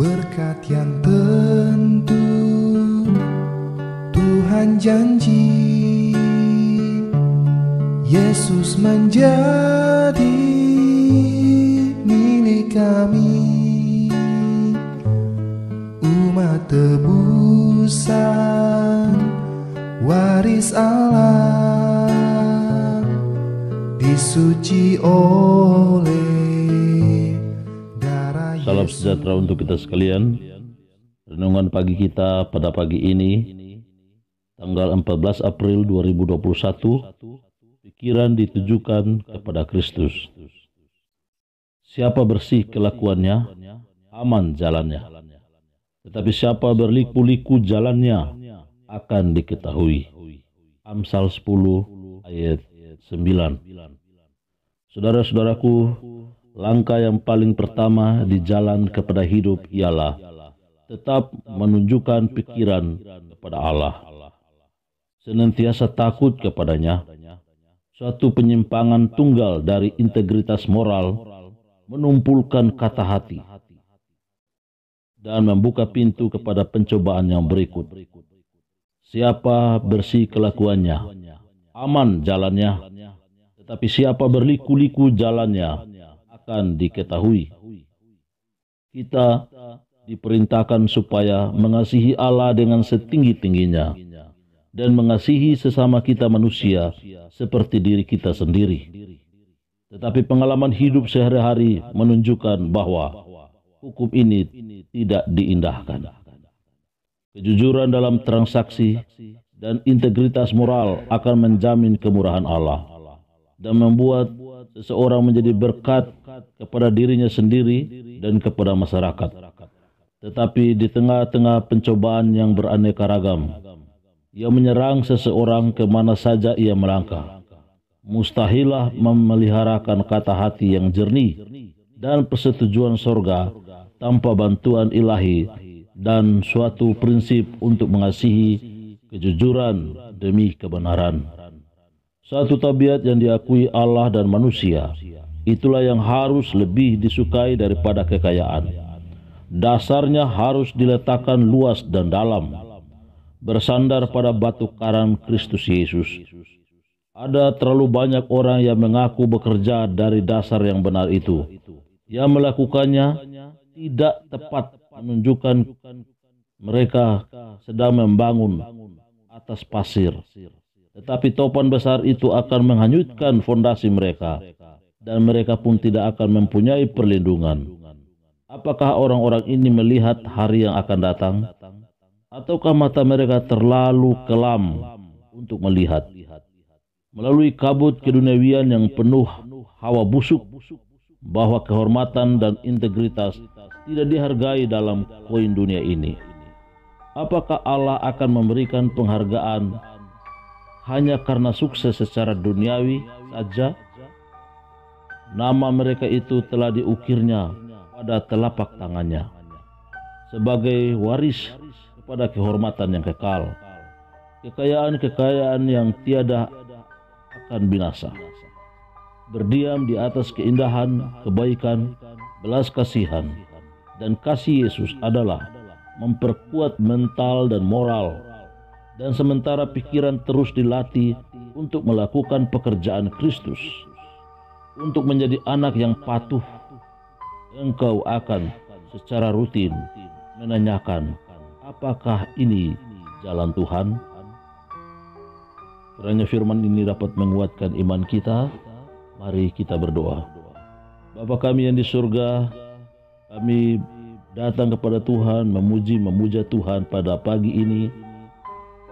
berkat yang tentu Tuhan janji. Yesus menjadi milik kami, umat tebusan, waris Allah, disuci oleh darah Yesus. Salam sejahtera untuk kita sekalian. Renungan pagi kita pada pagi ini, tanggal 14 April 2021, pikiran ditujukan kepada Kristus. Siapa bersih kelakuannya, aman jalannya. Tetapi siapa berliku-liku jalannya, akan diketahui. Amsal 10 ayat 9. Saudara-saudaraku, langkah yang paling pertama di jalan kepada hidup ialah tetap menunjukkan pikiran kepada Allah. Senantiasa takut kepadanya. Suatu penyimpangan tunggal dari integritas moral menumpulkan kata hati dan membuka pintu kepada pencobaan yang berikut. Siapa bersih kelakuannya, aman jalannya, tetapi siapa berliku-liku jalannya akan diketahui. Kita diperintahkan supaya mengasihi Allah dengan setinggi-tingginya dan mengasihi sesama kita manusia seperti diri kita sendiri. Tetapi pengalaman hidup sehari-hari menunjukkan bahwa hukum ini tidak diindahkan. Kejujuran dalam transaksi dan integritas moral akan menjamin kemurahan Allah dan membuat seseorang menjadi berkat kepada dirinya sendiri dan kepada masyarakat. Tetapi di tengah-tengah pencobaan yang beraneka ragam, ia menyerang seseorang kemana saja ia melangkah. Mustahilah memeliharakan kata hati yang jernih dan persetujuan sorga tanpa bantuan ilahi dan suatu prinsip untuk mengasihi kejujuran demi kebenaran. Satu tabiat yang diakui Allah dan manusia, itulah yang harus lebih disukai daripada kekayaan. Dasarnya harus diletakkan luas dan dalam, bersandar pada batu karang Kristus Yesus. Ada terlalu banyak orang yang mengaku bekerja dari dasar yang benar itu. Yang melakukannya tidak tepat, menunjukkan mereka sedang membangun atas pasir. Tetapi topan besar itu akan menghanyutkan fondasi mereka, dan mereka pun tidak akan mempunyai perlindungan. Apakah orang-orang ini melihat hari yang akan datang? Ataukah mata mereka terlalu kelam untuk melihat? Melalui kabut keduniawian yang penuh hawa busuk, bahwa kehormatan dan integritas tidak dihargai dalam koin dunia ini. Apakah Allah akan memberikan penghargaan hanya karena sukses secara duniawi saja? Nama mereka itu telah diukirnya pada telapak tangannya sebagai waris kepada kehormatan yang kekal, kekayaan-kekayaan yang tiada akan binasa. Berdiam di atas keindahan, kebaikan, belas kasihan, dan kasih Yesus adalah memperkuat mental dan moral, dan sementara pikiran terus dilatih untuk melakukan pekerjaan Kristus, untuk menjadi anak yang patuh, engkau akan secara rutin menanyakan, apakah ini jalan Tuhan? Kiranya firman ini dapat menguatkan iman kita. Mari kita berdoa. Bapa kami yang di surga, kami datang kepada Tuhan, memuja Tuhan pada pagi ini.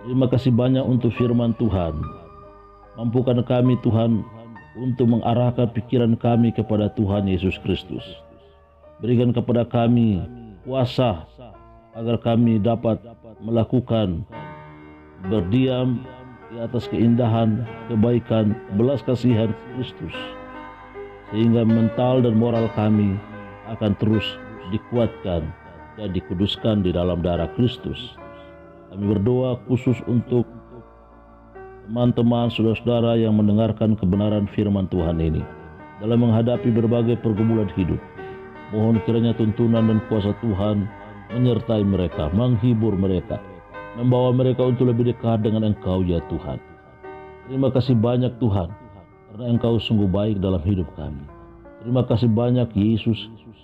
Terima kasih banyak untuk firman Tuhan. Mampukan kami Tuhan untuk mengarahkan pikiran kami kepada Tuhan Yesus Kristus. Berikan kepada kami kuasa agar kami dapat melakukan berdiam di atas keindahan, kebaikan, belas kasihan Kristus, sehingga mental dan moral kami akan terus dikuatkan dan dikuduskan di dalam darah Kristus. Kami berdoa khusus untuk teman-teman, saudara-saudara yang mendengarkan kebenaran firman Tuhan ini dalam menghadapi berbagai pergumulan hidup. Mohon kiranya tuntunan dan kuasa Tuhan menyertai mereka, menghibur mereka, membawa mereka untuk lebih dekat dengan Engkau ya Tuhan. Terima kasih banyak Tuhan, karena Engkau sungguh baik dalam hidup kami. Terima kasih banyak Yesus,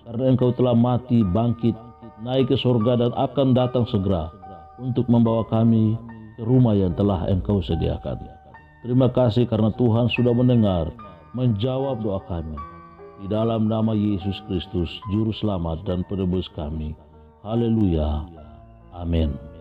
karena Engkau telah mati, bangkit, naik ke surga dan akan datang segera untuk membawa kami ke rumah yang telah Engkau sediakan. Terima kasih karena Tuhan sudah mendengar, menjawab doa kami. Di dalam nama Yesus Kristus, Juru Selamat dan Penebus kami. Haleluya. Amin.